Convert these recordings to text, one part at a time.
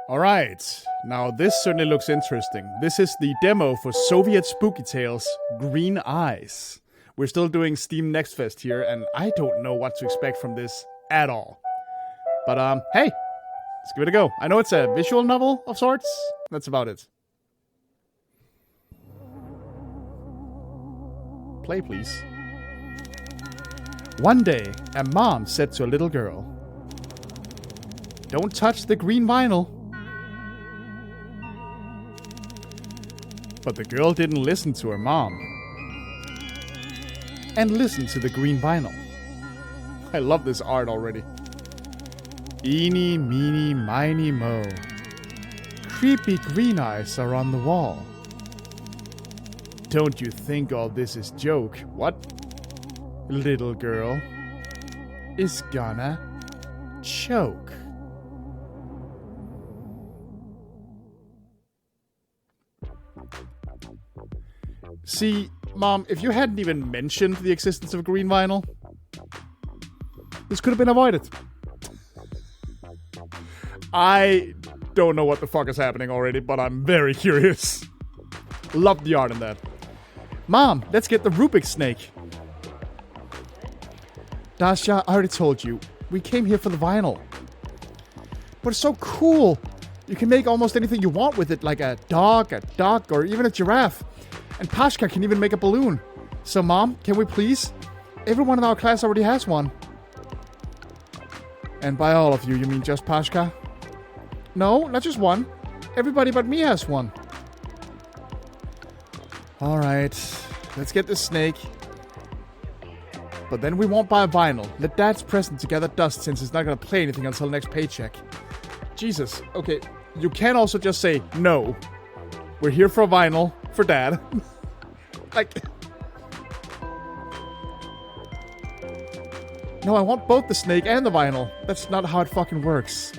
Alright, now this certainly looks interesting. This is the demo for Soviet Spooky Tales Green Eyes. We're still doing Steam Next Fest here, and I don't know what to expect from this at all. But, hey, let's give it a go. I know it's a visual novel of sorts. That's about it. Play, please. One day, a mom said to a little girl, "Don't touch the green vinyl." But the girl didn't listen to her mom. And listened to the green vinyl. I love this art already. Eeny, meeny, miny, mo. Creepy green eyes are on the wall. Don't you think all this is joke? What? Little girl is gonna choke. See, Mom, if you hadn't even mentioned the existence of green vinyl, this could have been avoided. I don't know what the fuck is happening already, but I'm very curious. Love the art in that. Mom, let's get the Rubik's snake. Dasha, I already told you. We came here for the vinyl. But it's so cool. You can make almost anything you want with it, like a dog, a duck, or even a giraffe. And Pashka can even make a balloon. So, Mom, can we please? Everyone in our class already has one. And by all of you, you mean just Pashka? No, not just one. Everybody but me has one. Alright, let's get this snake. But then we won't buy a vinyl. Let Dad's present to gather dust since he's not going to play anything until next paycheck. Jesus, okay, you can also just say no. We're here for a vinyl for Dad. Like... No, I want both the snake and the vinyl. That's not how it fucking works.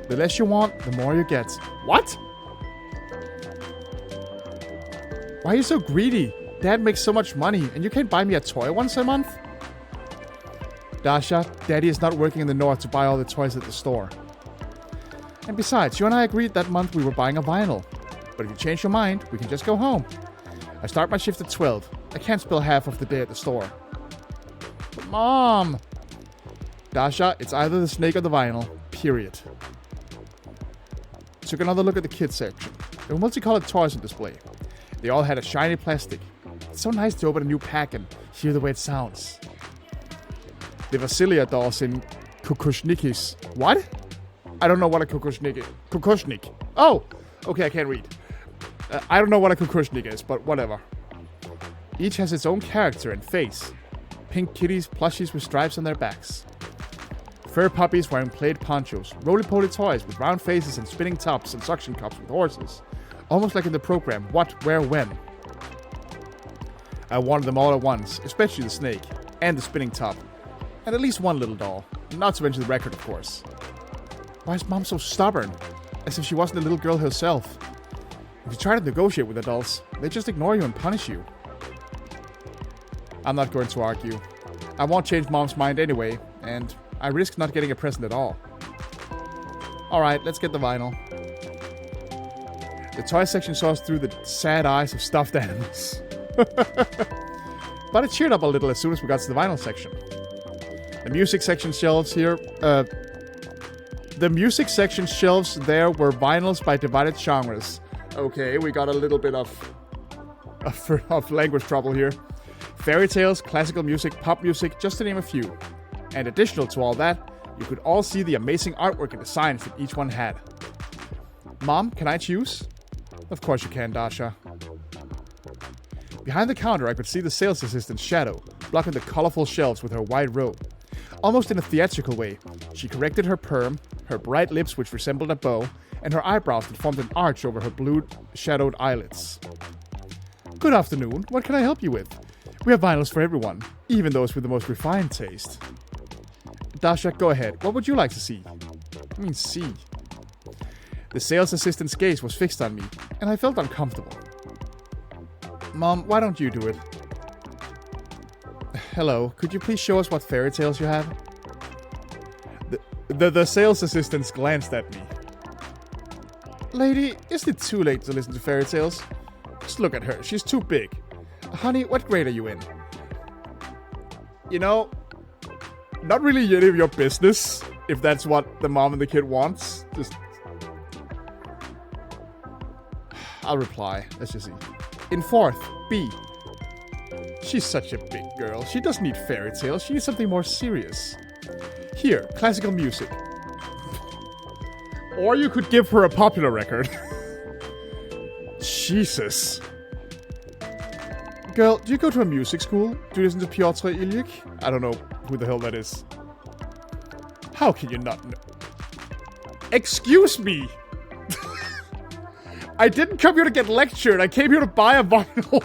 The less you want, the more you get. What? Why are you so greedy? Dad makes so much money, and you can't buy me a toy once a month? Dasha, Daddy is not working in the north to buy all the toys at the store. And besides, you and I agreed that month we were buying a vinyl. But if you change your mind, we can just go home. I start my shift at 12. I can't spend half of the day at the store. But Mom! Dasha, it's either the snake or the vinyl. Period. Took another look at the kids section. There were multicolored toys on display. They all had a shiny plastic. It's so nice to open a new pack and hear the way it sounds. The Vasilia dolls in Kukushnikis. What? I don't know what a Kukushnik is. Kukushnik. Oh! Okay, I can't read. I don't know what a Kukushnik is, but whatever. Each has its own character and face. Pink kitties, plushies with stripes on their backs. Fur puppies wearing plaid ponchos. Roly-poly toys with round faces and spinning tops and suction cups with horses. Almost like in the program, What, Where, When. I wanted them all at once, especially the snake, and the spinning top. And at least one little doll. Not to mention the record, of course. Why is Mom so stubborn? As if she wasn't a little girl herself. If you try to negotiate with adults, they just ignore you and punish you. I'm not going to argue. I won't change Mom's mind anyway, and I risk not getting a present at all. Alright, let's get the vinyl. The toy section saw us through the sad eyes of stuffed animals. But it cheered up a little as soon as we got to the vinyl section. The music section shelves here... The music section shelves there were vinyls by divided genres. Okay, we got a little bit of language trouble here. Fairy tales, classical music, pop music, just to name a few. And additional to all that, you could all see the amazing artwork and designs that each one had. Mom, can I choose? Of course you can, Dasha. Behind the counter, I could see the sales assistant's shadow, blocking the colorful shelves with her wide robe. Almost in a theatrical way, she corrected her perm, her bright lips which resembled a bow, and her eyebrows that formed an arch over her blue-shadowed eyelids. Good afternoon, what can I help you with? We have vinyls for everyone, even those with the most refined taste. Dasha, go ahead, what would you like to see? I mean, see. The sales assistant's gaze was fixed on me, and I felt uncomfortable. Mom, why don't you do it? Hello, could you please show us what fairy tales you have? The sales assistants glanced at me. Lady, isn't it too late to listen to fairy tales? Just look at her. She's too big. Honey, what grade are you in? You know, not really any of your business, if that's what the mom and the kid wants. Just... I'll reply. Let's just see. In 4th, B. She's such a big girl. She doesn't need fairy tales. She needs something more serious. Here, classical music. Or you could give her a popular record. Jesus. Girl, do you go to a music school? Do you listen to Piotr Ilyich? I don't know who the hell that is. How can you not know? Excuse me! I didn't come here to get lectured. I came here to buy a vinyl.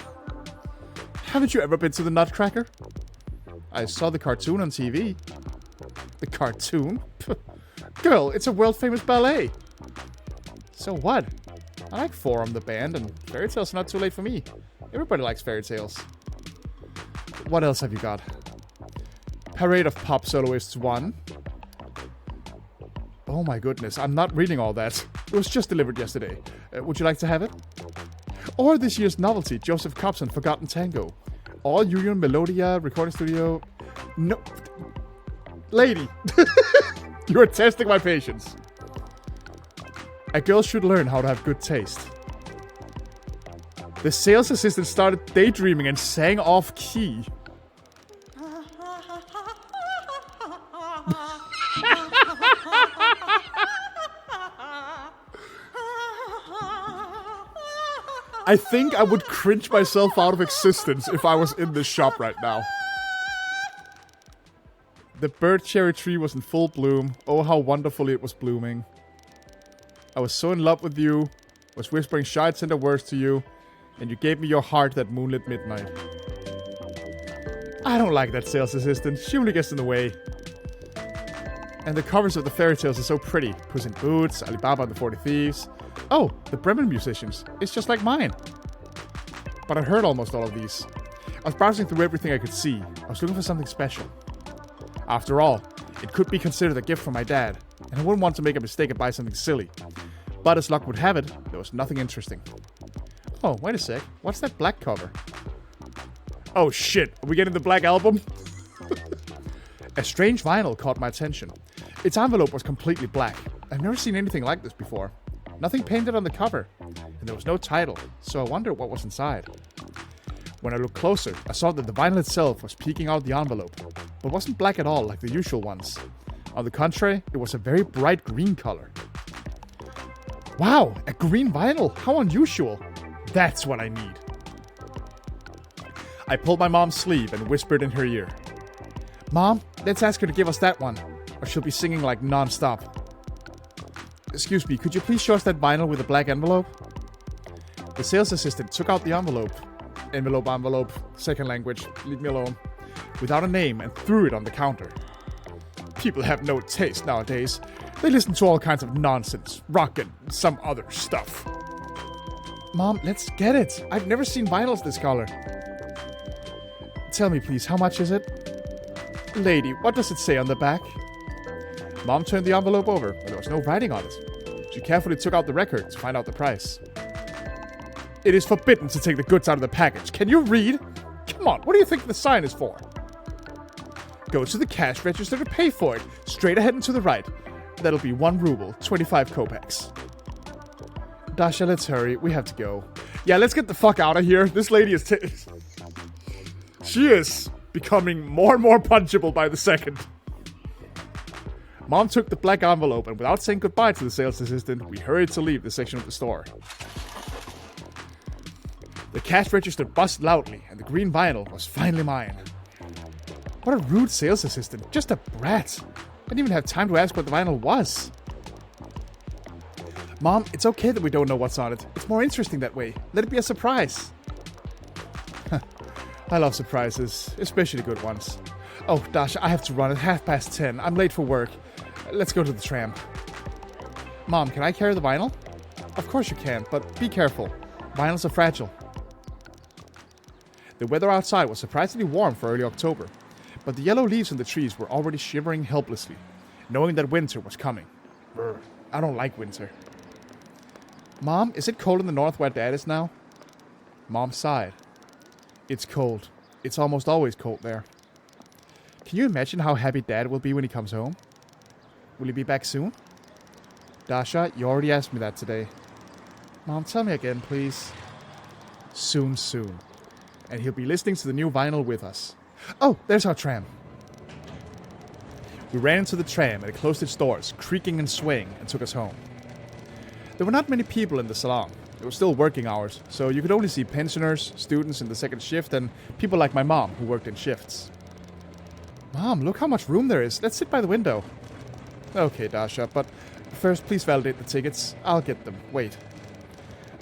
Haven't you ever been to the Nutcracker? I saw the cartoon on TV. The cartoon? Girl, it's a world-famous ballet. So what? I like Forum, the band, and fairy tales are not too late for me. Everybody likes fairy tales. What else have you got? Parade of Pop Soloists 1. Oh my goodness, I'm not reading all that. It was just delivered yesterday. Would you like to have it? Or this year's novelty, Joseph Cobson, Forgotten Tango. All Union Melodia, Recording Studio... No... Lady! You are testing my patience. A girl should learn how to have good taste. The sales assistant started daydreaming and sang off key. I think I would cringe myself out of existence if I was in this shop right now. The bird cherry tree was in full bloom. Oh, how wonderfully it was blooming. I was so in love with you, was whispering shy tender words to you, and you gave me your heart that moonlit midnight. I don't like that sales assistant. She only gets in the way. And the covers of the fairy tales are so pretty. Puss in Boots, Alibaba and the 40 Thieves. Oh, the Bremen musicians. It's just like mine. But I heard almost all of these. I was browsing through everything I could see. I was looking for something special. After all, it could be considered a gift from my dad, and I wouldn't want to make a mistake and buy something silly. But as luck would have it, there was nothing interesting. Oh, wait a sec. What's that black cover? Oh shit, are we getting the Black Album? A strange vinyl caught my attention. Its envelope was completely black. I've never seen anything like this before. Nothing painted on the cover, and there was no title, so I wondered what was inside. When I looked closer, I saw that the vinyl itself was peeking out of the envelope, but wasn't black at all like the usual ones. On the contrary, it was a very bright green color. Wow, a green vinyl! How unusual! That's what I need. I pulled my mom's sleeve and whispered in her ear. Mom, let's ask her to give us that one, or she'll be singing like non-stop. Excuse me, could you please show us that vinyl with the black envelope? The sales assistant took out the envelope, second language, leave me alone, without a name and threw it on the counter. People have no taste nowadays. They listen to all kinds of nonsense, rock and some other stuff. Mom, let's get it. I've never seen vinyls this color. Tell me please, how much is it? Lady, what does it say on the back? Mom turned the envelope over, but there was no writing on it. She carefully took out the record to find out the price. It is forbidden to take the goods out of the package. Can you read? Come on, what do you think the sign is for? Go to the cash register to pay for it. Straight ahead and to the right. That'll be 1 ruble, 25 kopecks. Dasha, let's hurry. We have to go. Yeah, let's get the fuck out of here. This lady is... She is becoming more and more punchable by the second. Mom took the black envelope, and without saying goodbye to the sales assistant, we hurried to leave the section of the store. The cash register buzzed loudly, and the green vinyl was finally mine. What a rude sales assistant. Just a brat. I didn't even have time to ask what the vinyl was. Mom, it's okay that we don't know what's on it. It's more interesting that way. Let it be a surprise. I love surprises, especially good ones. Oh, Dasha, I have to run at 10:30. I'm late for work. Let's go to the tram. Mom, can I carry the vinyl? Of course you can, but be careful. Vinyls are fragile. The weather outside was surprisingly warm for early October, but the yellow leaves on the trees were already shivering helplessly, knowing that winter was coming. Brr, I don't like winter. Mom, is it cold in the north where Dad is now? Mom sighed. It's cold. It's almost always cold there. Can you imagine how happy Dad will be when he comes home? Will he be back soon? Dasha, you already asked me that today. Mom, tell me again, please. Soon. And he'll be listening to the new vinyl with us. Oh, there's our tram. We ran into the tram and it closed its doors, creaking and swaying, and took us home. There were not many people in the salon. It was still working hours, so you could only see pensioners, students in the second shift, and people like my mom who worked in shifts. Mom, look how much room there is. Let's sit by the window. Okay, Dasha, but first please validate the tickets. I'll get them. Wait.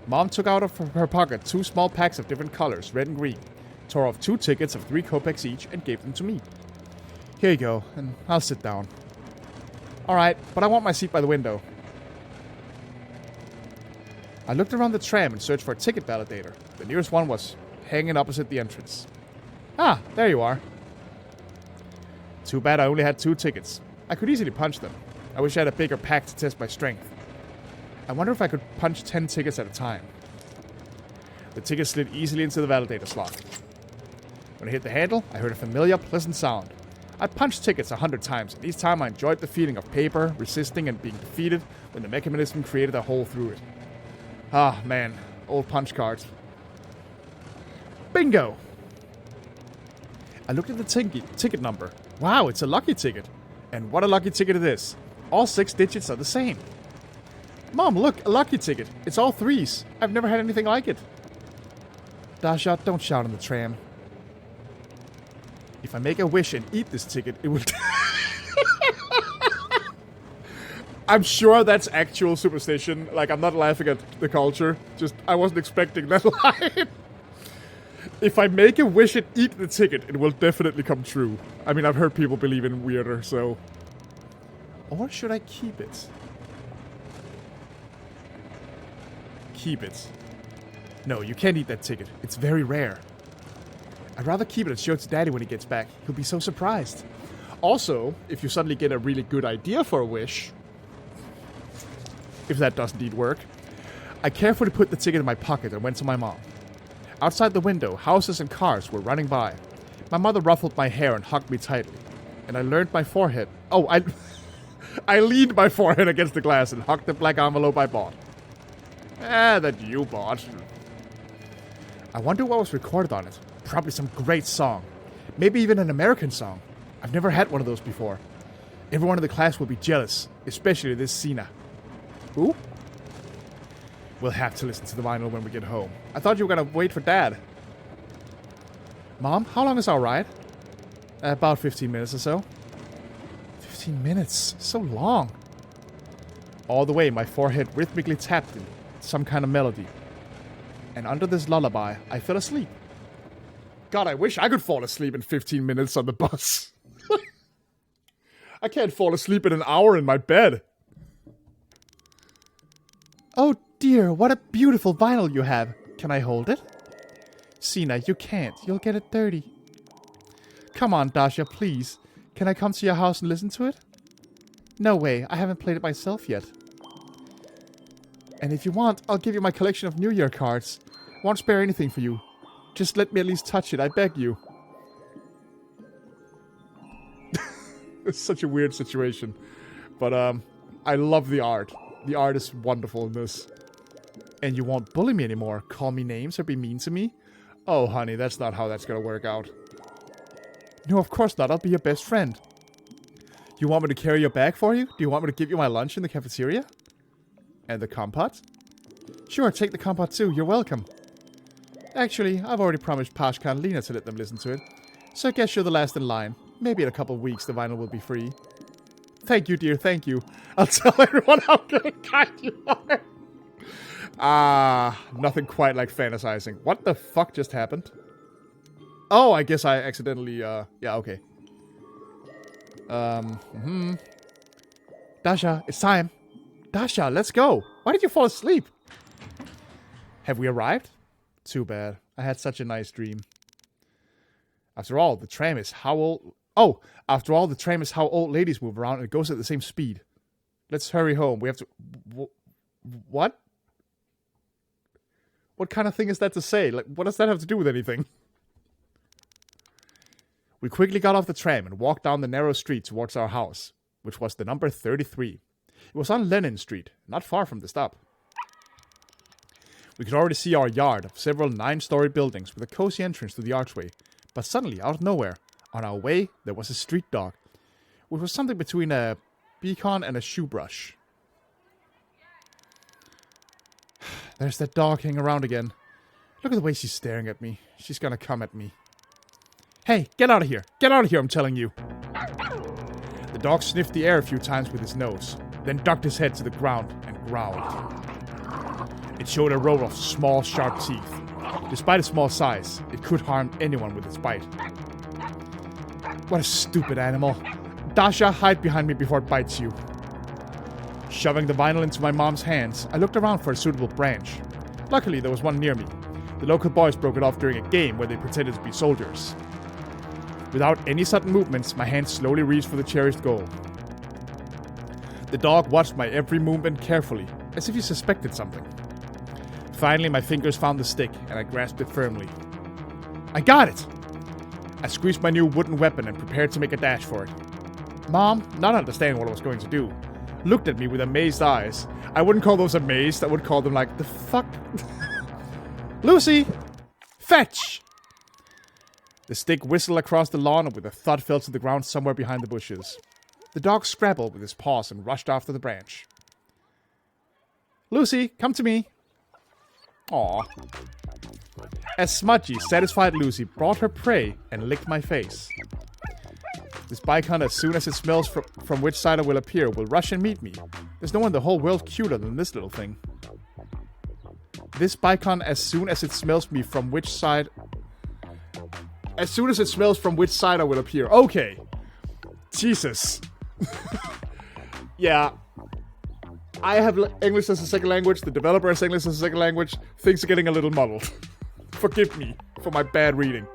Mom took out of her pocket 2 small packs of different colors, red and green, tore off 2 tickets of 3 kopecks each, and gave them to me. Here you go, and I'll sit down. Alright, but I want my seat by the window. I looked around the tram and searched for a ticket validator. The nearest one was hanging opposite the entrance. Ah, there you are. Too bad I only had 2 tickets. I could easily punch them. I wish I had a bigger pack to test my strength. I wonder if I could punch 10 tickets at a time. The ticket slid easily into the validator slot. When I hit the handle, I heard a familiar, pleasant sound. I punched tickets 100 times, and each time I enjoyed the feeling of paper, resisting, and being defeated when the mechanism created a hole through it. Ah, man. Old punch cards. Bingo! I looked at the ticket number. Wow, it's a lucky ticket. And what a lucky ticket it is. All 6 digits are the same. Mom, look, a lucky ticket. It's all 3s. I've never had anything like it. Dasha, don't shout in the tram. If I make a wish and eat this ticket, it will... I'm sure that's actual superstition. Like, I'm not laughing at the culture. Just, I wasn't expecting that line. If I make a wish and eat the ticket, it will definitely come true. I mean, I've heard people believe in weirder, so... Or should I keep it? Keep it. No, you can't eat that ticket. It's very rare. I'd rather keep it and show it to Daddy when he gets back. He'll be so surprised. Also, if you suddenly get a really good idea for a wish... If that does indeed work. I carefully put the ticket in my pocket and went to my mom. Outside the window, houses and cars were running by. My mother ruffled my hair and hugged me tightly. And I leaned my forehead... Oh, I leaned my forehead against the glass and hugged the black envelope I bought. That you bought. I wonder what was recorded on it. Probably some great song. Maybe even an American song. I've never had one of those before. Everyone in the class will be jealous, especially this Sina. Who? We'll have to listen to the vinyl when we get home. I thought you were gonna wait for Dad. Mom, how long is our ride? About 15 minutes or so. 15 minutes? So long. All the way, my forehead rhythmically tapped in some kind of melody. And under this lullaby, I fell asleep. God, I wish I could fall asleep in 15 minutes on the bus. I can't fall asleep in an hour in my bed. Oh dear, what a beautiful vinyl you have. Can I hold it? Sina, you can't. You'll get it dirty. Come on, Dasha, please. Can I come to your house and listen to it? No way, I haven't played it myself yet. And if you want, I'll give you my collection of New Year cards. Won't spare anything for you. Just let me at least touch it, I beg you. It's such a weird situation. But, I love the art. The art is wonderful in this. And you won't bully me anymore, call me names, or be mean to me? Oh, honey, that's not how that's gonna work out. No, of course not. I'll be your best friend. You want me to carry your bag for you? Do you want me to give you my lunch in the cafeteria? And the compote? Sure, take the compote too. You're welcome. Actually, I've already promised Pashka and Lena to let them listen to it. So I guess you're the last in line. Maybe in a couple of weeks the vinyl will be free. Thank you, dear. Thank you. I'll tell everyone how good and kind you are. Nothing quite like fantasizing. What the fuck just happened? Oh, I guess I accidentally, yeah, okay. Dasha, it's time. Dasha, let's go. Why did you fall asleep? Have we arrived? Too bad. I had such a nice dream. After all, the tram is how old... Oh, after all, the tram is how old ladies move around and it goes at the same speed. Let's hurry home. We have to... What? What kind of thing is that to say? Like, what does that have to do with anything? We quickly got off the tram and walked down the narrow street towards our house, which was the number 33. It was on Lenin Street, not far from the stop. We could already see our yard of several 9-story buildings with a cozy entrance to the archway, but suddenly, out of nowhere, on our way, there was a street dog, which was something between a beacon and a shoe brush. There's that dog hanging around again. Look at the way she's staring at me. She's gonna come at me. Hey, get out of here! Get out of here, I'm telling you! The dog sniffed the air a few times with his nose, then ducked his head to the ground and growled. It showed a row of small, sharp teeth. Despite its small size, it could harm anyone with its bite. What a stupid animal. Dasha, hide behind me before it bites you. Shoving the vinyl into my mom's hands, I looked around for a suitable branch. Luckily, there was one near me. The local boys broke it off during a game where they pretended to be soldiers. Without any sudden movements, my hand slowly reached for the cherished goal. The dog watched my every movement carefully, as if he suspected something. Finally, my fingers found the stick, and I grasped it firmly. I got it! I squeezed my new wooden weapon and prepared to make a dash for it. Mom, not understanding what I was going to do, looked at me with amazed eyes. I wouldn't call those amazed, I would call them like, the fuck? Lucy! Fetch! The stick whistled across the lawn and with a thud fell to the ground somewhere behind the bushes. The dog scrabbled with his paws and rushed after the branch. Lucy, come to me! Aw. As Smudgy, satisfied Lucy, brought her prey and licked my face. This bicon, as soon as it smells from which side I will appear, will rush and meet me. There's no one in the whole world cuter than this little thing. This bicon, as soon as it smells me from which side... As soon as it smells from which side I will appear. Okay. Jesus. Yeah. I have English as a second language. The developer has English as a second language. Things are getting a little muddled. Forgive me for my bad reading.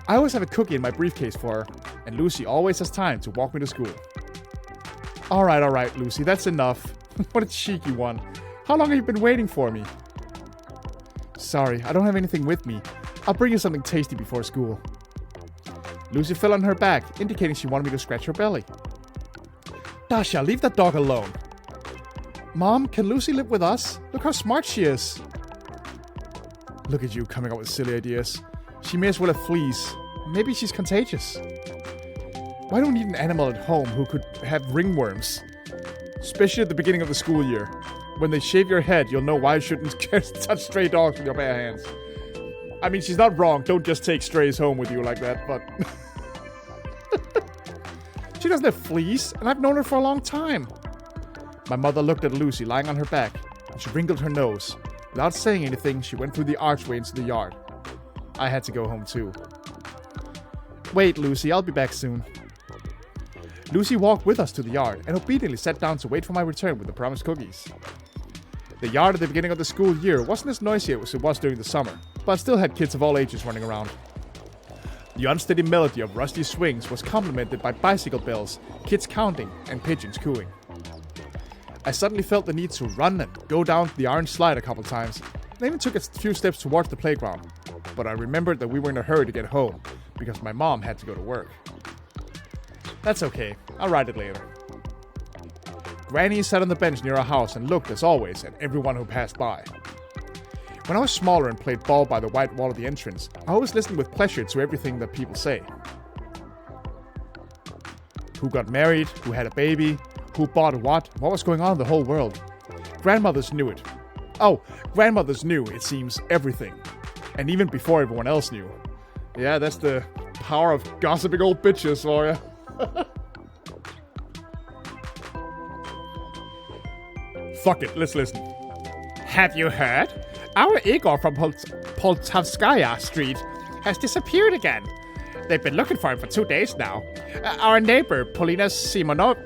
I always have a cookie in my briefcase for her, and Lucy always has time to walk me to school. Alright, Lucy, that's enough. What a cheeky one. How long have you been waiting for me? Sorry, I don't have anything with me. I'll bring you something tasty before school. Lucy fell on her back, indicating she wanted me to scratch her belly. Dasha, leave that dog alone. Mom, can Lucy live with us? Look how smart she is. Look at you coming up with silly ideas. She may as well have fleas. Maybe she's contagious. Why don't we need an animal at home who could have ringworms? Especially at the beginning of the school year. When they shave your head, you'll know why you shouldn't touch stray dogs with your bare hands. I mean, she's not wrong. Don't just take strays home with you like that, but... She doesn't have fleas, and I've known her for a long time. My mother looked at Lucy lying on her back, and she wrinkled her nose. Without saying anything, she went through the archway into the yard. I had to go home too. Wait, Lucy, I'll be back soon. Lucy walked with us to the yard, and obediently sat down to wait for my return with the promised cookies. The yard at the beginning of the school year wasn't as noisy as it was during the summer, but still had kids of all ages running around. The unsteady melody of rusty swings was complemented by bicycle bells, kids counting, and pigeons cooing. I suddenly felt the need to run and go down the orange slide a couple times, and even took a few steps towards the playground. But I remembered that we were in a hurry to get home, because my mom had to go to work. That's okay, I'll ride it later. Granny sat on the bench near our house and looked, as always, at everyone who passed by. When I was smaller and played ball by the white wall of the entrance, I always listened with pleasure to everything that people say. Who got married, who had a baby, who bought what was going on in the whole world. Grandmothers knew it. Oh, grandmothers knew, it seems, everything. And even before everyone else knew. Yeah, that's the power of gossiping old bitches for ya. Fuck it, let's listen. Have you heard? Our Igor from Poltavskaya Street has disappeared again. They've been looking for him for 2 days now. Our neighbor, Polina Semyonovna,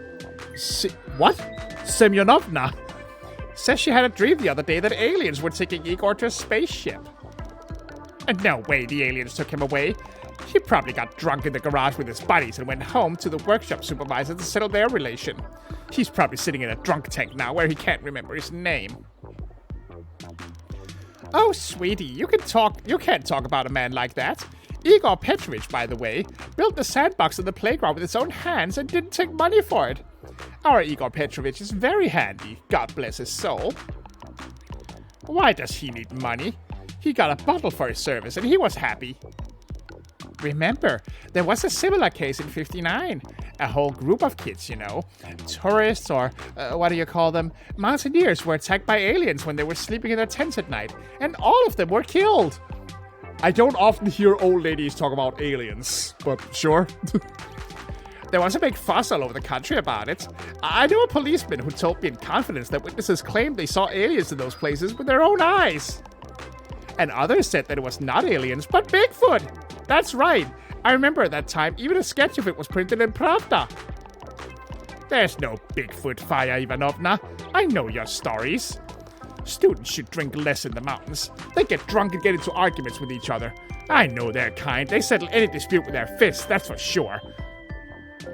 says she had a dream the other day that aliens were taking Igor to a spaceship. And no way the aliens took him away. He probably got drunk in the garage with his buddies and went home to the workshop supervisor to settle their relation. He's probably sitting in a drunk tank now where he can't remember his name. Oh, sweetie, you can't talk about a man like that. Igor Petrovich, by the way, built the sandbox on the playground with his own hands and didn't take money for it. Our Igor Petrovich is very handy, God bless his soul. Why does he need money? He got a bottle for his service and he was happy. Remember, there was a similar case in 59. A whole group of kids, you know. Tourists or, what do you call them? Mountaineers were attacked by aliens when they were sleeping in their tents at night. And all of them were killed. I don't often hear old ladies talk about aliens, but sure. There was a big fuss all over the country about it. I knew a policeman who told me in confidence that witnesses claimed they saw aliens in those places with their own eyes. And others said that it was not aliens, but Bigfoot. That's right. I remember at that time, even a sketch of it was printed in Pravda. There's no Bigfoot, Faya Ivanovna. I know your stories. Students should drink less in the mountains. They get drunk and get into arguments with each other. I know their kind. They settle any dispute with their fists, that's for sure.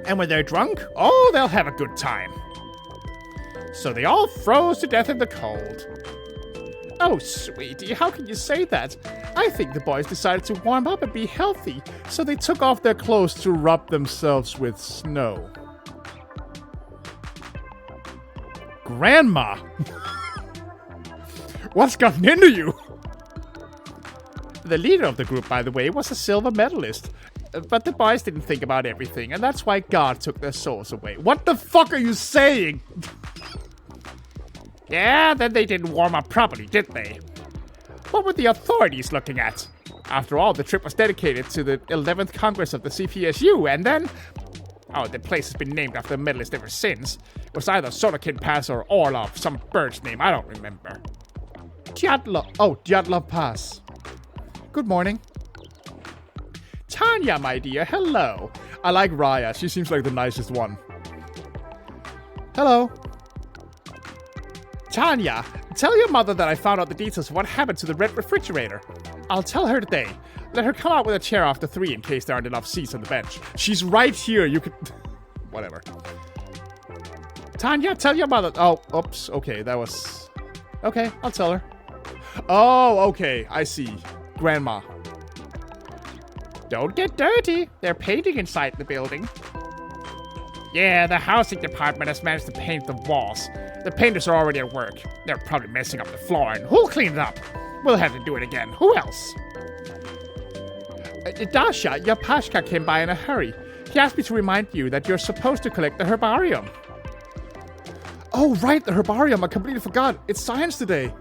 And when they're drunk, oh, they'll have a good time. So they all froze to death in the cold. Oh, sweetie, how can you say that? I think the boys decided to warm up and be healthy, so they took off their clothes to rub themselves with snow. Grandma! What's gotten into you? The leader of the group, by the way, was a silver medalist. But the boys didn't think about everything, and that's why God took their souls away. What the fuck are you saying? Yeah, then they didn't warm up properly, did they? What were the authorities looking at? After all, the trip was dedicated to the 11th Congress of the CPSU, and then... Oh, the place has been named after a medalist ever since. It was either Sorokin Pass or Orlov, some bird's name, I don't remember. Dyatlov Pass. Good morning. Tanya, my dear, hello. I like Raya, she seems like the nicest one. Hello. Tanya, tell your mother that I found out the details of what happened to the red refrigerator. I'll tell her today. Let her come out with a chair after 3 in case there aren't enough seats on the bench. She's right here, you could... Whatever. Tanya, tell your mother... Oh, oops, okay, that was... Okay, I'll tell her. Oh, okay, I see. Grandma. Don't get dirty. They're painting inside the building. Yeah, the housing department has managed to paint the walls. The painters are already at work. They're probably messing up the floor, and who'll clean it up? We'll have to do it again. Who else? Dasha, your Pashka came by in a hurry. He asked me to remind you that you're supposed to collect the herbarium. Oh, right, the herbarium. I completely forgot. It's science today.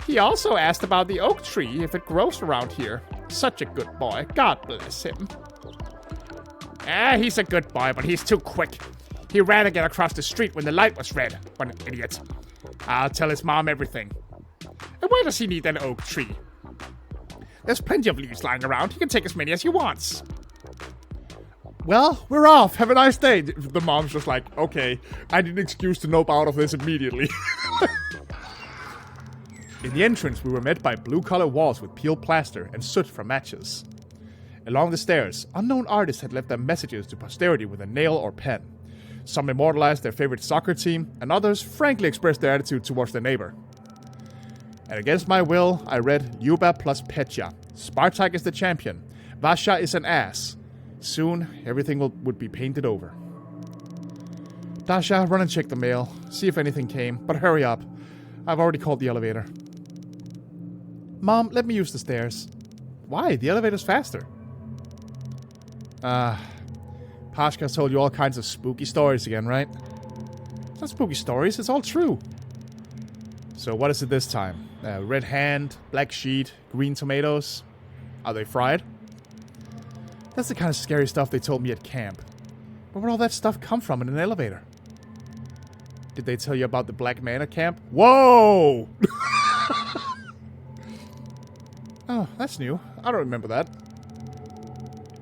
He also asked about the oak tree, if it grows around here. Such a good boy. God bless him. He's a good boy, but he's too quick. He ran again across the street when the light was red. What an idiot. I'll tell his mom everything. And why does he need an oak tree? There's plenty of leaves lying around. He can take as many as he wants. Well, we're off. Have a nice day. The mom's just like, okay, I need an excuse to nope out of this immediately. In the entrance, we were met by blue-collar walls with peeled plaster and soot from matches. Along the stairs, unknown artists had left their messages to posterity with a nail or pen. Some immortalized their favorite soccer team, and others frankly expressed their attitude towards their neighbor. And against my will, I read Yuba plus Petya. Spartak is the champion. Vasha is an ass. Soon, everything would be painted over. Dasha, run and check the mail. See if anything came, but hurry up. I've already called the elevator. Mom, let me use the stairs. Why? The elevator's faster. Pashka's told you all kinds of spooky stories again, right? It's not spooky stories, it's all true. So what is it this time? Red hand, black sheet, green tomatoes. Are they fried? That's the kind of scary stuff they told me at camp. Where would all that stuff come from in an elevator? Did they tell you about the black man at camp? Whoa! Oh, that's new. I don't remember that.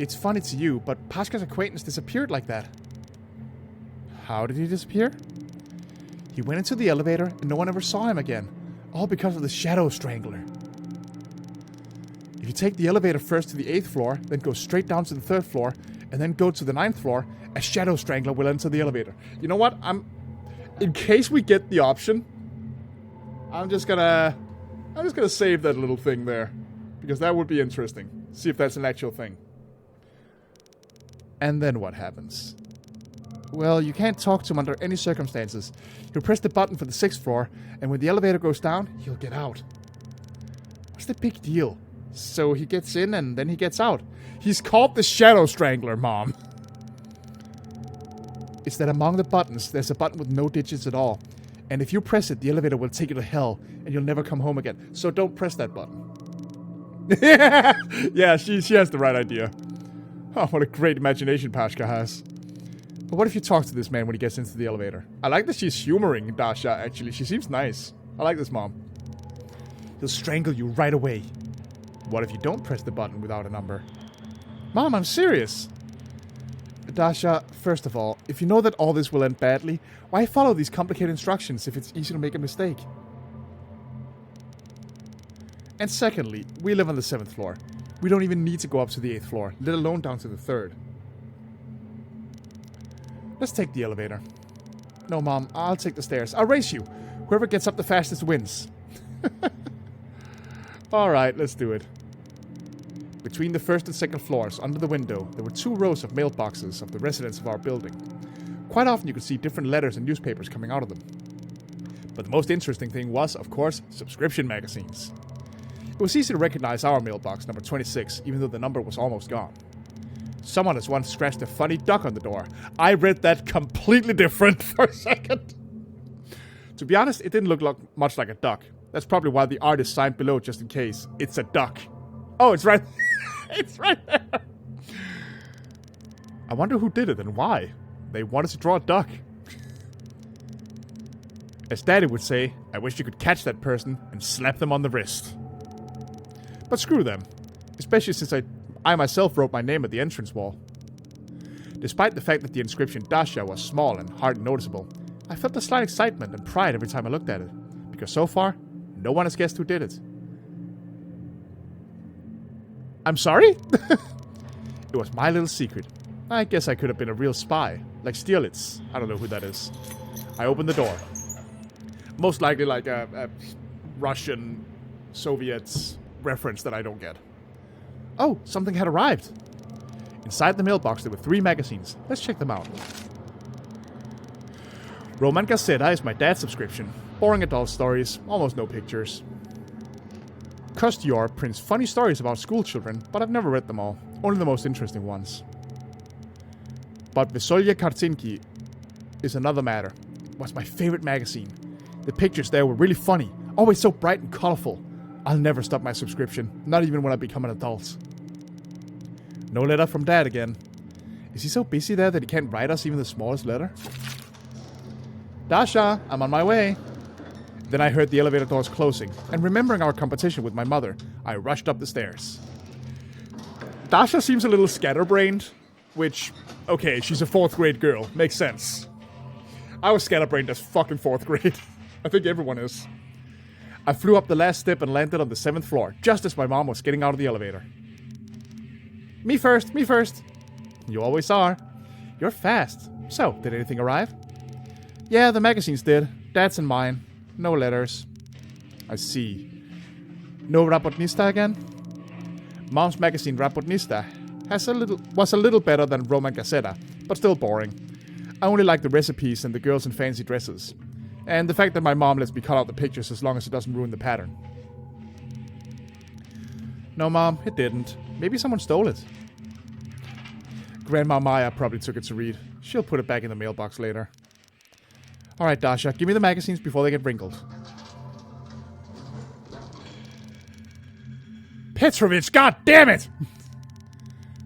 It's funny to you, but Pashka's acquaintance disappeared like that. How did he disappear? He went into the elevator and no one ever saw him again. All because of the Shadow Strangler. If you take the elevator first to the 8th floor, then go straight down to the 3rd floor, and then go to the 9th floor, a Shadow Strangler will enter the elevator. You know what? In case we get the option, I'm just gonna I'm just gonna save that little thing there. Because that would be interesting. See if that's an actual thing. And then what happens? Well, you can't talk to him under any circumstances. He'll press the button for the 6th floor, and when the elevator goes down, he'll get out. What's the big deal? So he gets in and then he gets out. He's called the Shadow Strangler, Mom. It's that among the buttons, there's a button with no digits at all. And if you press it, the elevator will take you to hell, and you'll never come home again. So don't press that button. Yeah, she has the right idea. Oh, what a great imagination Pashka has. But what if you talk to this man when he gets into the elevator? I like that she's humoring Dasha, actually. She seems nice. I like this mom. He'll strangle you right away. What if you don't press the button without a number? Mom, I'm serious. Dasha, first of all, if you know that all this will end badly, why follow these complicated instructions if it's easy to make a mistake? And secondly, we live on the 7th floor. We don't even need to go up to the 8th floor, let alone down to the 3rd. Let's take the elevator. No, Mom, I'll take the stairs. I'll race you. Whoever gets up the fastest wins. Alright, let's do it. Between the 1st and 2nd floors, under the window, there were 2 rows of mailboxes of the residents of our building. Quite often you could see different letters and newspapers coming out of them. But the most interesting thing was, of course, subscription magazines. It was easy to recognize our mailbox, number 26, even though the number was almost gone. Someone has once scratched a funny duck on the door. I read that completely different for a second. To be honest, it didn't look much like a duck. That's probably why the artist signed below just in case. It's a duck. Oh, it's right. It's right there. I wonder who did it and why. They wanted to draw a duck. As Daddy would say, I wish you could catch that person and slap them on the wrist. But screw them, especially since I myself wrote my name at the entrance wall. Despite the fact that the inscription Dasha was small and hardly noticeable, I felt a slight excitement and pride every time I looked at it, because so far, no one has guessed who did it. I'm sorry? It was my little secret. I guess I could have been a real spy, like Stierlitz. I don't know who that is. I opened the door. Most likely like a Russian, Soviet reference that I don't get. Oh, something had arrived. Inside the mailbox there were 3 magazines. Let's check them out. Roman Gazeta is my dad's subscription. Boring adult stories, almost no pictures. Kostior prints funny stories about school children, but I've never read them all. Only the most interesting ones. But Vesolya Kartinki is another matter. It was my favorite magazine. The pictures there were really funny, always so bright and colorful. I'll never stop my subscription, not even when I become an adult. No letter from Dad again. Is he so busy there that he can't write us even the smallest letter? Dasha, I'm on my way. Then I heard the elevator doors closing, and remembering our competition with my mother, I rushed up the stairs. Dasha seems a little scatterbrained, which, okay, she's a 4th grade girl, makes sense. I was scatterbrained as fucking 4th grade. I think everyone is. I flew up the last step and landed on the 7th floor, just as my mom was getting out of the elevator. Me first, me first. You always are. You're fast. So, did anything arrive? Yeah, the magazines did. Dad's and mine. No letters. I see. No Rapotnista again? Mom's magazine Rapotnista was a little better than Roman Gazeta, but still boring. I only like the recipes and the girls in fancy dresses. And the fact that my mom lets me cut out the pictures as long as it doesn't ruin the pattern. No, Mom, it didn't. Maybe someone stole it. Grandma Maya probably took it to read. She'll put it back in the mailbox later. Alright, Dasha, give me the magazines before they get wrinkled. Petrovich, god damn it!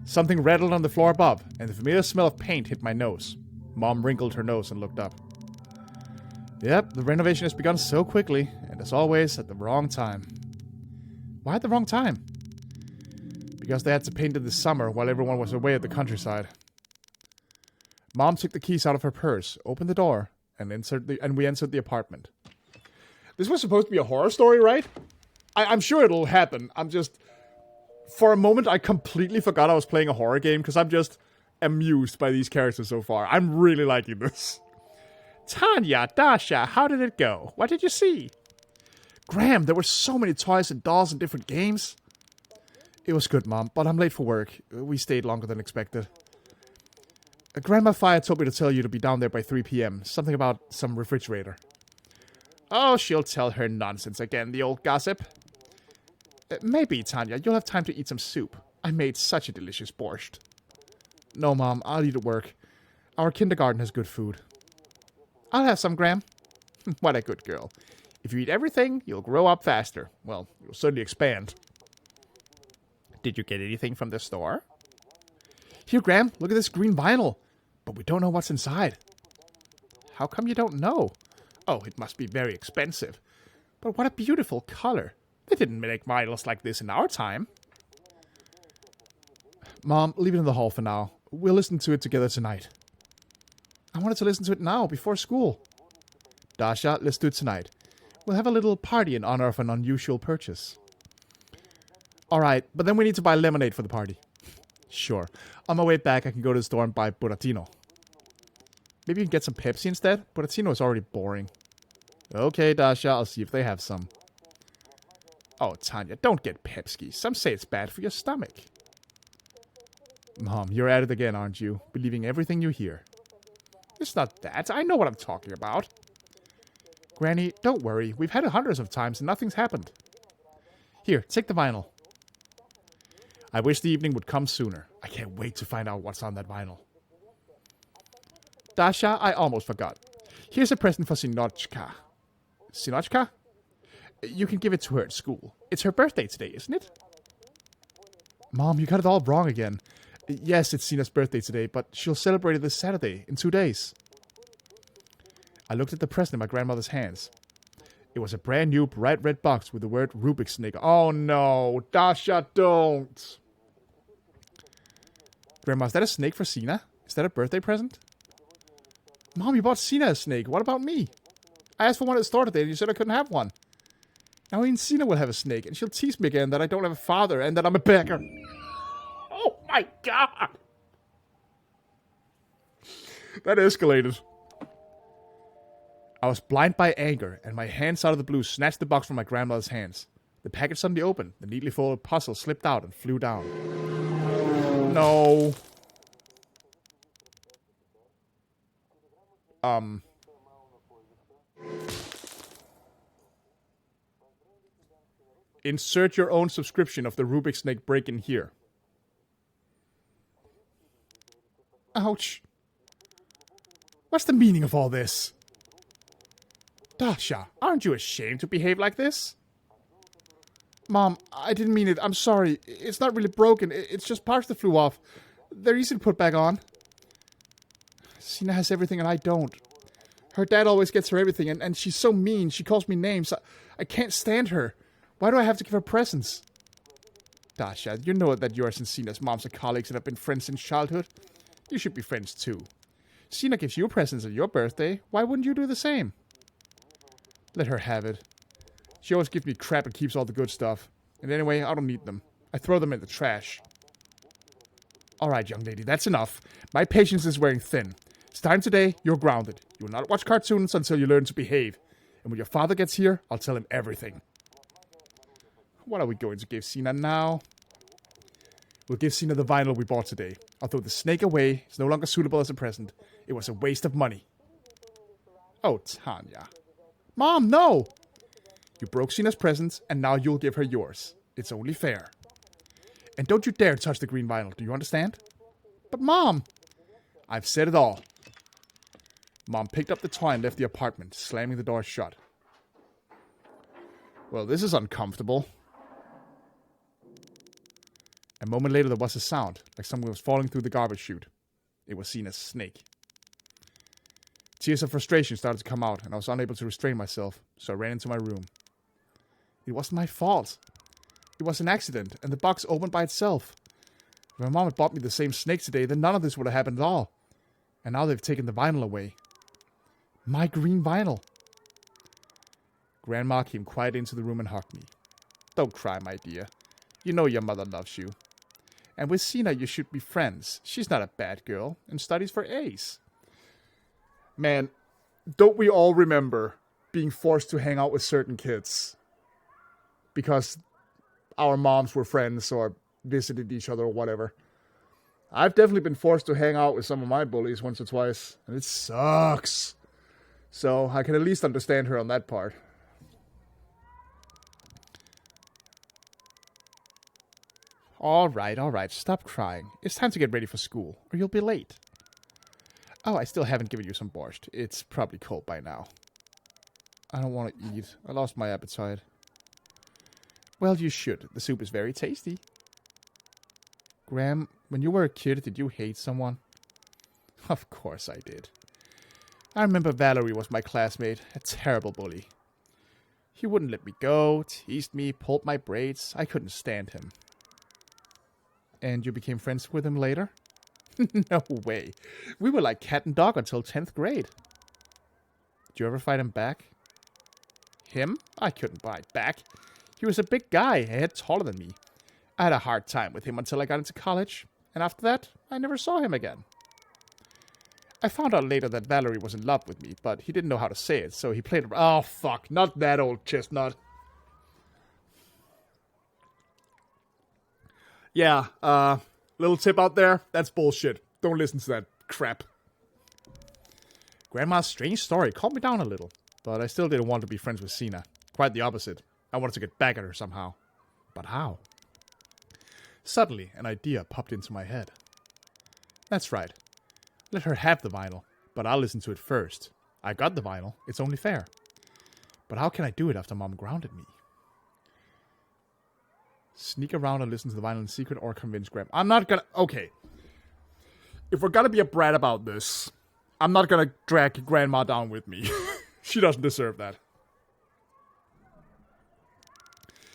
Something rattled on the floor above, and the familiar smell of paint hit my nose. Mom wrinkled her nose and looked up. Yep, the renovation has begun so quickly, and as always, at the wrong time. Why at the wrong time? Because they had to paint it this summer while everyone was away at the countryside. Mom took the keys out of her purse, opened the door, and we entered the apartment. This was supposed to be a horror story, right? I'm sure it'll happen. I'm just... For a moment, I completely forgot I was playing a horror game, because I'm just amused by these characters so far. I'm really liking this. Tanya, Dasha, how did it go? What did you see? Graham, there were so many toys and dolls and different games. It was good, Mom, but I'm late for work. We stayed longer than expected. Grandma Fire told me to tell you to be down there by 3 p.m. Something about some refrigerator. Oh, she'll tell her nonsense again, the old gossip. Maybe, Tanya, you'll have time to eat some soup. I made such a delicious borscht. No, Mom, I'll eat at work. Our kindergarten has good food. I'll have some, Graham. What a good girl. If you eat everything, you'll grow up faster. Well, you'll certainly expand. Did you get anything from the store? Here, Graham, look at this green vinyl. But we don't know what's inside. How come you don't know? Oh, it must be very expensive. But what a beautiful color. They didn't make vinyls like this in our time. Mom, leave it in the hall for now. We'll listen to it together tonight. I wanted to listen to it now, before school. Dasha, let's do it tonight. We'll have a little party in honor of an unusual purchase. Alright, but then we need to buy lemonade for the party. Sure. On my way back, I can go to the store and buy Buratino. Maybe you can get some Pepsi instead? Buratino is already boring. Okay, Dasha, I'll see if they have some. Oh, Tanya, don't get Pepsi. Some say it's bad for your stomach. Mom, you're at it again, aren't you? Believing everything you hear. It's not that. I know what I'm talking about. Granny, don't worry. We've had it hundreds of times and nothing's happened. Here, take the vinyl. I wish the evening would come sooner. I can't wait to find out what's on that vinyl. Dasha, I almost forgot. Here's a present for Sinochka. Sinochka? You can give it to her at school. It's her birthday today, isn't it? Mom, you got it all wrong again. Yes, it's Sina's birthday today, but she'll celebrate it this Saturday, in 2 days. I looked at the present in my grandmother's hands. It was a brand new bright red box with the word Rubik's Snake. Oh no, Dasha, don't. Grandma, is that a snake for Sina? Is that a birthday present? Mom, you bought Sina a snake. What about me? I asked for one at the store today and you said I couldn't have one. Now even Sina will have a snake and she'll tease me again that I don't have a father and that I'm a beggar. Oh my god. That escalated. I was blind by anger, and my hands out of the blue snatched the box from my grandmother's hands. The package suddenly opened. The neatly folded puzzle slipped out and flew down. No. Insert your own subscription of the Rubik's Snake break-in here. Ouch. What's the meaning of all this? Dasha, aren't you ashamed to behave like this? Mom, I didn't mean it. I'm sorry. It's not really broken. It's just parts that flew off. They're easy to put back on. Sina has everything and I don't. Her dad always gets her everything and she's so mean. She calls me names. I can't stand her. Why do I have to give her presents? Dasha, you know that yours and Sina's moms are colleagues and have been friends since childhood. You should be friends too. Sina gives you presents on your birthday. Why wouldn't you do the same? Let her have it. She always gives me crap and keeps all the good stuff. And anyway, I don't need them. I throw them in the trash. Alright, young lady, that's enough. My patience is wearing thin. It's time today, you're grounded. You will not watch cartoons until you learn to behave. And when your father gets here, I'll tell him everything. What are we going to give Sina now? We'll give Sina the vinyl we bought today. I'll throw the snake away. It's no longer suitable as a present. It was a waste of money. Oh, Tanya. Mom, no! You broke Sina's presents, and now you'll give her yours. It's only fair. And don't you dare touch the green vinyl, do you understand? But Mom! I've said it all. Mom picked up the toy and left the apartment, slamming the door shut. Well, this is uncomfortable. A moment later, there was a sound, like someone was falling through the garbage chute. It was Sina's snake. Tears of frustration started to come out, and I was unable to restrain myself, so I ran into my room. It wasn't my fault. It was an accident, and the box opened by itself. If my mom had bought me the same snake today, then none of this would have happened at all. And now they've taken the vinyl away. My green vinyl. Grandma came quietly into the room and hugged me. Don't cry, my dear. You know your mother loves you. And with Sina, you should be friends. She's not a bad girl, and studies for A's. Man, don't we all remember being forced to hang out with certain kids? because our moms were friends or visited each other or whatever. I've definitely been forced to hang out with some of my bullies once or twice, and it sucks. So I can at least understand her on that part. All right, stop crying. It's time to get ready for school, or you'll be late. Oh, I still haven't given you some borscht. It's probably cold by now. I don't want to eat. I lost my appetite. Well, you should. The soup is very tasty. Graham, when you were a kid, did you hate someone? Of course I did. I remember Valerie was my classmate, a terrible bully. He wouldn't let me go, teased me, pulled my braids. I couldn't stand him. And you became friends with him later? No way. We were like cat and dog until 10th grade. Did you ever fight him back? Him? I couldn't fight back. He was a big guy, a head taller than me. I had a hard time with him until I got into college, and after that, I never saw him again. I found out later that Valerie was in love with me, but he didn't know how to say it, so he played... Oh, fuck, not that old chestnut. Yeah, little tip out there, that's bullshit. Don't listen to that crap. Grandma's strange story calmed me down a little, but I still didn't want to be friends with Sina. Quite the opposite. I wanted to get back at her somehow. But how? Suddenly, an idea popped into my head. That's right. Let her have the vinyl, but I'll listen to it first. I got the vinyl, it's only fair. But how can I do it after Mom grounded me? Sneak around and listen to the vinyl in secret or convince Graham. I'm not gonna... Okay. If we're gonna be a brat about this, I'm not gonna drag Grandma down with me. She doesn't deserve that.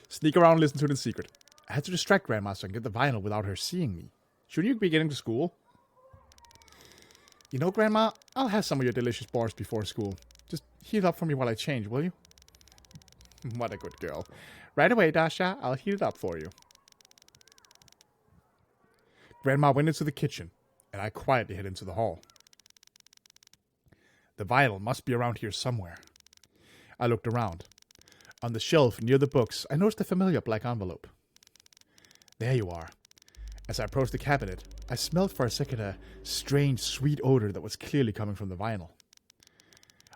Sneak around and listen to it in secret. I had to distract Grandma so I can get the vinyl without her seeing me. Shouldn't you be getting to school? You know, Grandma, I'll have some of your delicious borscht before school. Just heat it up for me while I change, will you? What a good girl. Right away, Dasha. I'll heat it up for you. Grandma went into the kitchen, and I quietly headed into the hall. The vinyl must be around here somewhere. I looked around. On the shelf near the books, I noticed a familiar black envelope. There you are. As I approached the cabinet, I smelled for a second a strange, sweet odor that was clearly coming from the vinyl.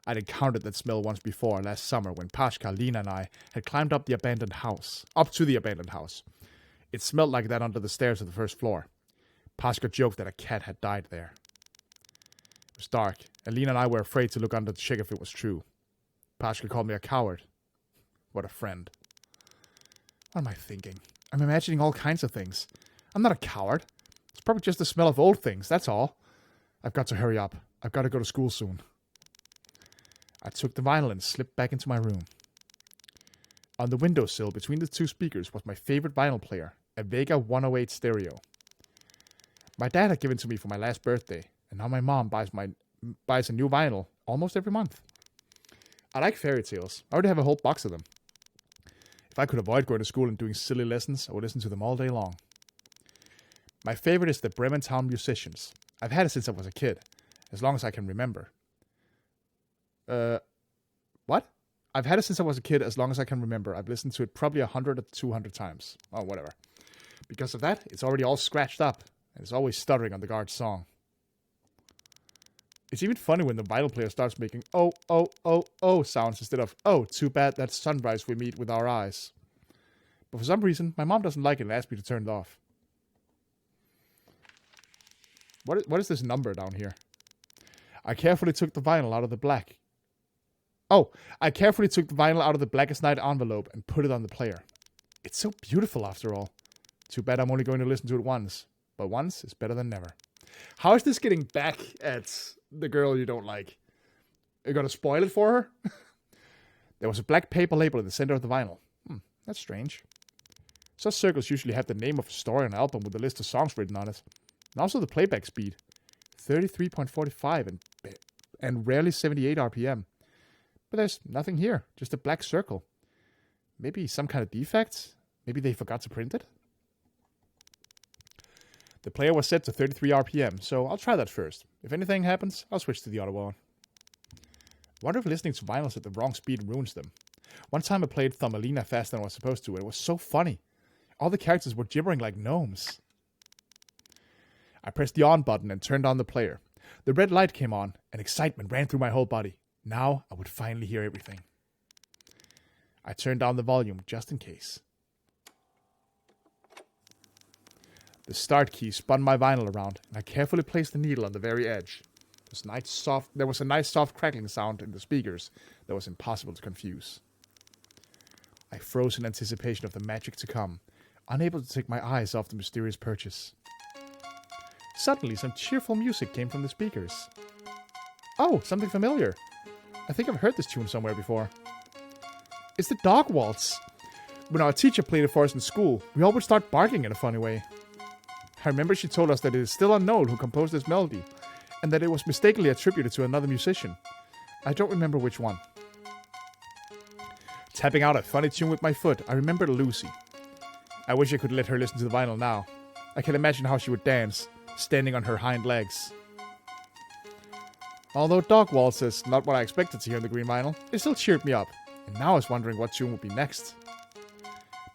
I'd encountered that smell once before, last summer, when Pashka, Lena, and I had climbed up to the abandoned house. It smelled like that under the stairs of the first floor. Pashka joked that a cat had died there. It was dark, and Lena and I were afraid to look under to check if it was true. Pashka called me a coward. What a friend. What am I thinking? I'm imagining all kinds of things. I'm not a coward. It's probably just the smell of old things, that's all. I've got to hurry up. I've got to go to school soon. I took the vinyl and slipped back into my room. On the windowsill between the two speakers was my favorite vinyl player, a Vega 108 stereo. My dad had given it to me for my last birthday, and now my mom buys a new vinyl almost every month. I like fairy tales. I already have a whole box of them. If I could avoid going to school and doing silly lessons, I would listen to them all day long. My favorite is the Bremen Town Musicians. I've had it since I was a kid, as long as I can remember. What? I've had it since I was a kid, as long as I can remember. I've listened to it probably 100 or 200 times. Oh, whatever. Because of that, it's already all scratched up, and it's always stuttering on the guard's song. It's even funny when the vinyl player starts making oh, oh, oh, oh sounds instead of, oh, too bad that's sunrise we meet with our eyes. But for some reason, my mom doesn't like it and asks me to turn it off. What is this number down here? I carefully took the vinyl out of the black. Oh, I carefully took the vinyl out of the Blackest Night envelope and put it on the player. It's so beautiful after all. Too bad I'm only going to listen to it once. But once is better than never. How is this getting back at the girl you don't like? Are you going to spoil it for her? There was a black paper label in the center of the vinyl. That's strange. Such circles usually have the name of a story on an album with a list of songs written on it. And also the playback speed. 33.45 and rarely 78 RPM. But there's nothing here, just a black circle. Maybe some kind of defect? Maybe they forgot to print it? The player was set to 33 RPM, so I'll try that first. If anything happens, I'll switch to the other one. Wonder if listening to vinyls at the wrong speed ruins them. One time I played Thumbelina faster than I was supposed to, and it was so funny. All the characters were gibbering like gnomes. I pressed the on button and turned on the player. The red light came on, and excitement ran through my whole body. Now I would finally hear everything. I turned down the volume just in case. The start key spun my vinyl around, and I carefully placed the needle on the very edge. There was a nice soft crackling sound in the speakers that was impossible to confuse. I froze in anticipation of the magic to come, unable to take my eyes off the mysterious purchase. Suddenly, some cheerful music came from the speakers. Oh, something familiar. I think I've heard this tune somewhere before. It's the dog waltz. When our teacher played it for us in school, we all would start barking in a funny way. I remember she told us that it is still unknown who composed this melody, and that it was mistakenly attributed to another musician. I don't remember which one. Tapping out a funny tune with my foot, I remembered Lucy. I wish I could let her listen to the vinyl now. I can imagine how she would dance, standing on her hind legs. Although dog waltz is not what I expected to hear on the green vinyl, it still cheered me up, and now I was wondering what tune would be next.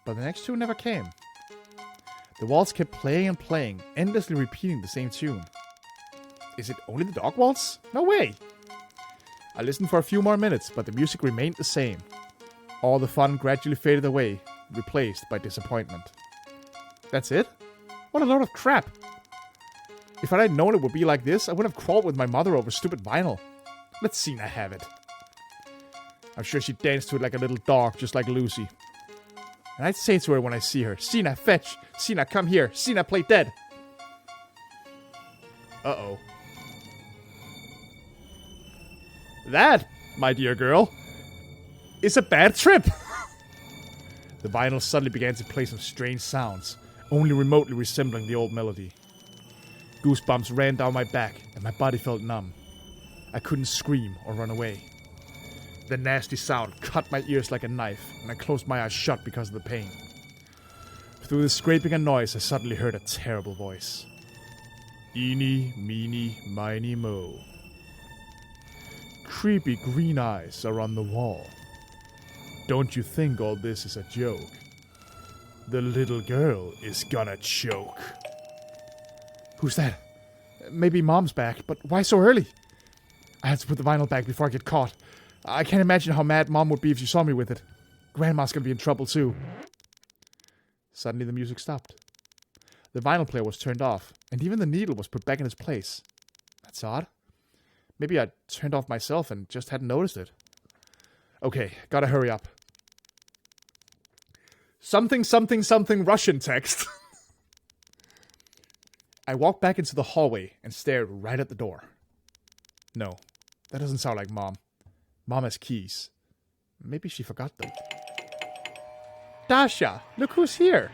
But the next tune never came. The waltz kept playing and playing, endlessly repeating the same tune. Is it only the dog waltz? No way! I listened for a few more minutes, but the music remained the same. All the fun gradually faded away, replaced by disappointment. That's it? What a load of crap! If I had known it would be like this, I would have crawled with my mother over stupid vinyl. Let Sina have it. I'm sure she danced to it like a little dog, just like Lucy. And I'd say to her when I see her, Sina, fetch! Sina, come here! Sina, play dead! Uh-oh. That, my dear girl, is a bad trip! The vinyl suddenly began to play some strange sounds, only remotely resembling the old melody. Goosebumps ran down my back, and my body felt numb. I couldn't scream or run away. The nasty sound cut my ears like a knife, and I closed my eyes shut because of the pain. Through the scraping and noise, I suddenly heard a terrible voice. Eeny, meeny, miny, mo. Creepy green eyes are on the wall. Don't you think all this is a joke? The little girl is gonna choke. Who's that? Maybe Mom's back, but why so early? I had to put the vinyl back before I get caught. I can't imagine how mad Mom would be if she saw me with it. Grandma's gonna be in trouble too. Suddenly the music stopped. The vinyl player was turned off, and even the needle was put back in its place. That's odd. Maybe I turned off myself and just hadn't noticed it. Okay, gotta hurry up. Something, something, something Russian text. I walked back into the hallway and stared right at the door. No, that doesn't sound like Mom. Mom has keys. Maybe she forgot them. Dasha, look who's here.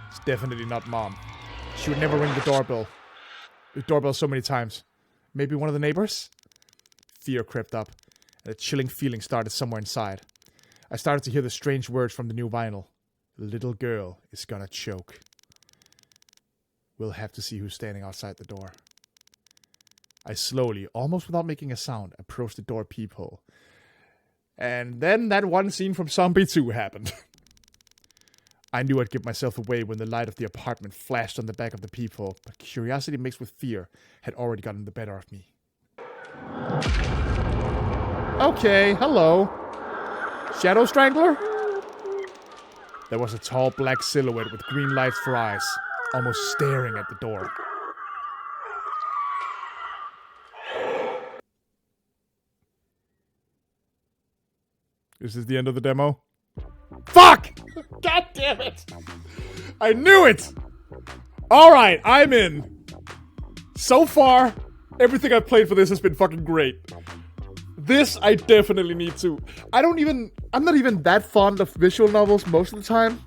It's definitely not Mom. She would never ring the doorbell. The doorbell so many times. Maybe one of the neighbors? Fear crept up, and a chilling feeling started somewhere inside. I started to hear the strange words from the new vinyl. The little girl is gonna choke. We'll have to see who's standing outside the door. I slowly, almost without making a sound, approached the door peephole. And then that one scene from Zombie 2 happened. I knew I'd give myself away when the light of the apartment flashed on the back of the peephole, but curiosity mixed with fear had already gotten the better of me. Okay, hello. Shadow Strangler? There was a tall black silhouette with green lights for eyes, almost staring at the door. Is this the end of the demo? Fuck! God damn it! I knew it! Alright, I'm in. So far, everything I've played for this has been fucking great. This, I definitely need to. I'm not even that fond of visual novels most of the time.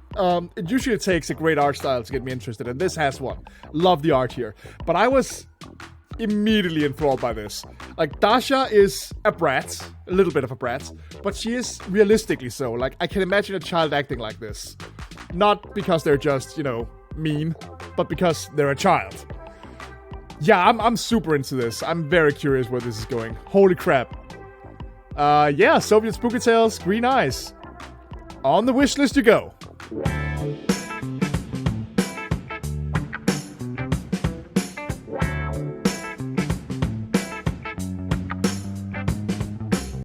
It usually takes a great art style to get me interested, and this has one. Love the art here. But I was immediately enthralled by this. Like, Dasha is a brat. A little bit of a brat. But she is realistically so. Like, I can imagine a child acting like this. Not because they're just, mean, but because they're a child. Yeah, I'm super into this. I'm very curious where this is going. Holy crap. Yeah, Soviet Spooky Tales, Green Eyes. On the wish list you go.